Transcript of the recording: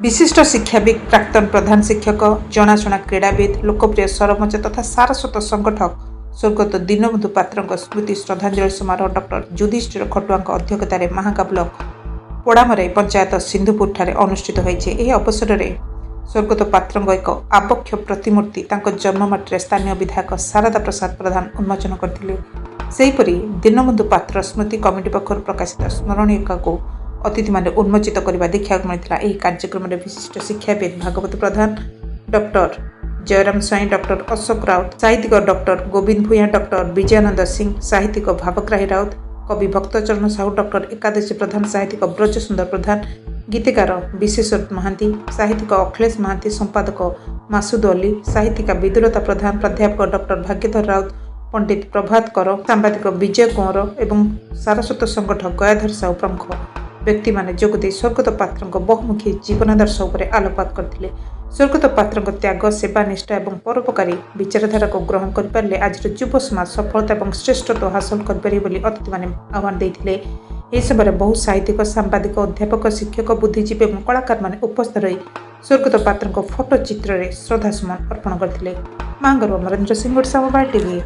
विशिष्ट शिक्षाविद, प्राक्तन प्रधान शिक्षक, जनाशुना क्रीड़ाविद, लोकप्रिय सरपंच तथा सारस्वत संगठक स्वर्गत दीनबंधु पात्र स्मृति श्रद्धांजलि समारोह डॉक्टर युधिष्ठिर खटुआ अध्यक्षतार महागा ब्लॉक पोड़ामरे पंचायत सिंधुपुर ठारे अनुष्ठित होइछे। एही अवसर में स्वर्गत पात्र एक आबक्ष प्रतिमूर्ति जन्ममाटी स्थानीय विधायक शारदा प्रसाद प्रधान उन्मोचन करथिले। सेहीपरि दीनबंधु पात्र स्मृति कमिटी पक्षर प्रकाशित स्मरणिका को अतिथि माने उन्मोचित करने देखा मिलता। यह कार्यक्रम में विशिष्ट शिक्षाविद भागवत प्रधान, डॉक्टर जयराम स्वाई, डॉक्टर अशोक राउत, साहित्यिक डॉक्टर गोविंद भूया, डॉक्टर विजयानंद सिंह, साहित्यिक भावग्राही राउत, कवि भक्तचरण साहू, डॉक्टर एकादशी प्रधान, साहित्यिक ब्रज सुंदर प्रधान, गीतिकार विशेश्वर महांती, साहित्यिक अखिलेश महांती, संपादक मासुद अली, साहित्यिका विदुलता प्रधान, प्राध्यापक डॉक्टर भाग्यधर राउत, पंडित प्रभात कर, सांबादिक विजय कुंवर एवं सारस्वत संगठक गयाधर साहू प्रमुख व्यक्ति माने जोगदे स्वर्गत पात्र बहुमुखी जीवनादर्श उपर आलोकपात करथिले। स्वर्गत पात्र त्याग, सेवा, निष्ठा और परोपकारी विचारधारा को ग्रहण कर पारे आज युव समाज सफलता और श्रेष्ठत्व हासिल कर अतिथि माने आह्वान देथिले। एही समय बहु साहित्यिक, सांबादिक, अध्यापक, शिक्षक, बुद्धिजीवी और कलाकार माने उपस्थित रही स्वर्गत पात्र फोटो चित्र में श्रद्धासुमन अर्पण करथिले। मांगरो अमरेंद्र सिंह, मोबाइल टीवी।